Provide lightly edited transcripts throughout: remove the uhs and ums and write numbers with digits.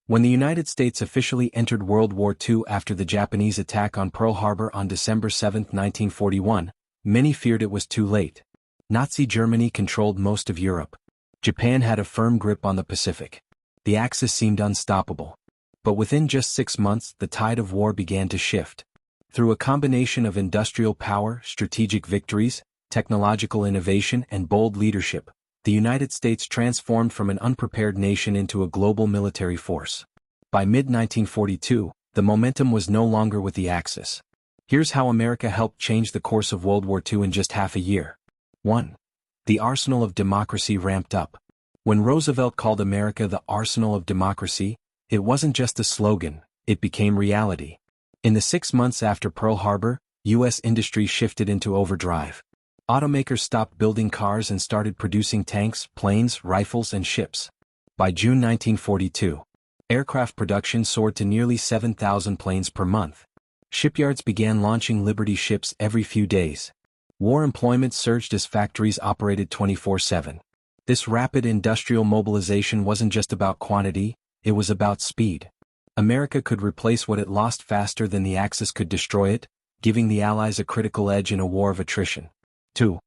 When the United States officially entered World War II after the Japanese attack on Pearl Harbor on December 7, 1941, many feared it was too late. Nazi Germany controlled most of Europe. Japan had a firm grip on the Pacific. The Axis seemed unstoppable. But within just 6 months, the tide of war began to shift. Through a combination of industrial power, strategic victories, technological innovation, and bold leadership, the United States transformed from an unprepared nation into a global military force. By mid-1942, the momentum was no longer with the Axis. Here's how America helped change the course of World War II in just half a year. 1. The arsenal of democracy ramped up. When Roosevelt called America the arsenal of democracy, it wasn't just a slogan, it became reality. In the 6 months after Pearl Harbor, U.S. industry shifted into overdrive. Automakers stopped building cars and started producing tanks, planes, rifles, and ships. By June 1942, aircraft production soared to nearly 7,000 planes per month. Shipyards began launching Liberty ships every few days. War employment surged as factories operated 24/7. This rapid industrial mobilization wasn't just about quantity, it was about speed. America could replace what it lost faster than the Axis could destroy it, giving the Allies a critical edge in a war of attrition. 2.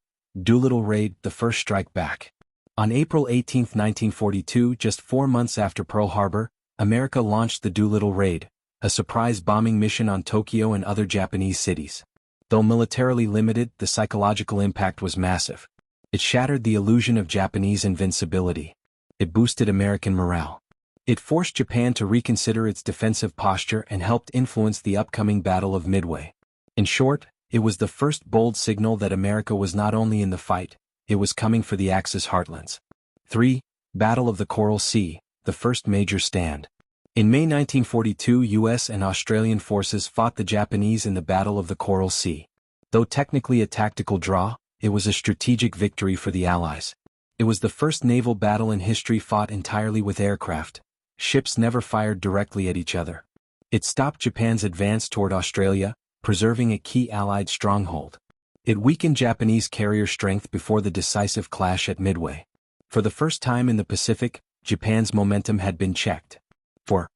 Doolittle Raid, the first strike back. On April 18, 1942, just 4 months after Pearl Harbor, America launched the Doolittle Raid, a surprise bombing mission on Tokyo and other Japanese cities. Though militarily limited, the psychological impact was massive. It shattered the illusion of Japanese invincibility. It boosted American morale. It forced Japan to reconsider its defensive posture and helped influence the upcoming Battle of Midway. In short, it was the first bold signal that America was not only in the fight, it was coming for the Axis heartlands. 3. Battle of the Coral Sea, the first major stand. In May 1942, U.S. and Australian forces fought the Japanese in the Battle of the Coral Sea. Though technically a tactical draw, it was a strategic victory for the Allies. It was the first naval battle in history fought entirely with aircraft. Ships never fired directly at each other. It stopped Japan's advance toward Australia, preserving a key Allied stronghold. It weakened Japanese carrier strength before the decisive clash at Midway. For the first time in the Pacific, Japan's momentum had been checked. 4.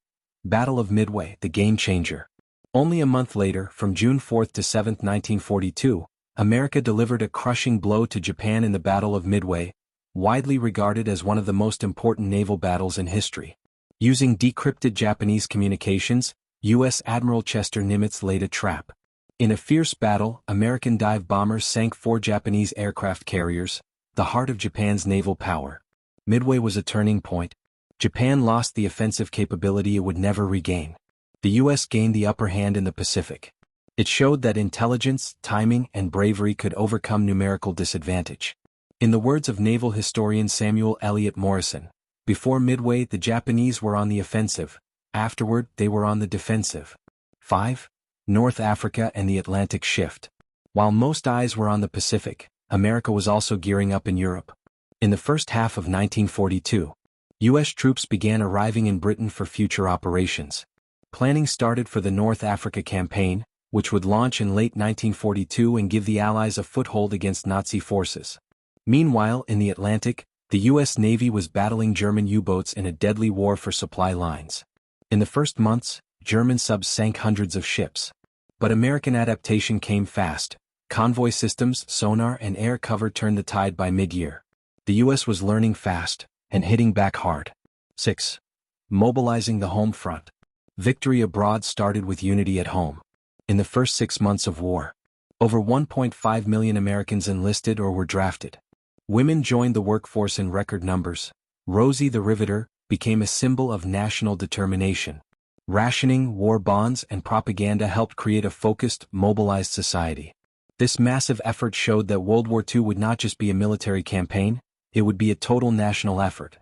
Battle of Midway, the game changer. Only a month later, from June 4 to 7, 1942, America delivered a crushing blow to Japan in the Battle of Midway, widely regarded as one of the most important naval battles in history. Using decrypted Japanese communications, U.S. Admiral Chester Nimitz laid a trap. In a fierce battle, American dive bombers sank 4 Japanese aircraft carriers, the heart of Japan's naval power. Midway was a turning point. Japan lost the offensive capability it would never regain. The U.S. gained the upper hand in the Pacific. It showed that intelligence, timing, and bravery could overcome numerical disadvantage. In the words of naval historian Samuel Eliot Morison, before Midway the Japanese were on the offensive, afterward they were on the defensive. 5. North Africa and the Atlantic shift. While most eyes were on the Pacific, America was also gearing up in Europe. In the first half of 1942, U.S. troops began arriving in Britain for future operations. Planning started for the North Africa campaign, which would launch in late 1942 and give the Allies a foothold against Nazi forces. Meanwhile, in the Atlantic, the U.S. Navy was battling German U-boats in a deadly war for supply lines. In the first months, German subs sank hundreds of ships. But American adaptation came fast. Convoy systems, sonar, and air cover turned the tide by mid-year. The U.S. was learning fast and hitting back hard. 6. Mobilizing the home front. Victory abroad started with unity at home. In the first 6 months of war, over 1.5 million Americans enlisted or were drafted. Women joined the workforce in record numbers. Rosie the Riveter became a symbol of national determination. Rationing, war bonds, and propaganda helped create a focused, mobilized society. This massive effort showed that World War II would not just be a military campaign, it would be a total national effort.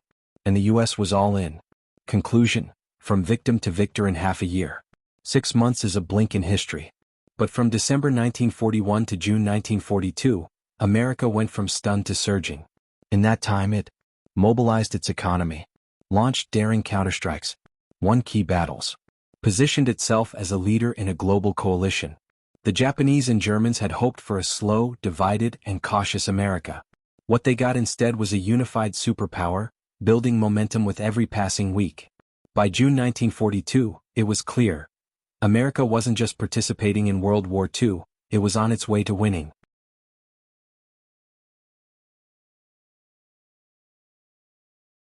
And the U.S. was all in. Conclusion: from victim to victor in half a year. 6 months is a blink in history. But from December 1941 to June 1942, America went from stunned to surging. In that time it mobilized its economy, launched daring counterstrikes, won key battles, positioned itself as a leader in a global coalition. The Japanese and Germans had hoped for a slow, divided, and cautious America. What they got instead was a unified superpower, building momentum with every passing week. By June 1942, it was clear. America wasn't just participating in World War II, it was on its way to winning.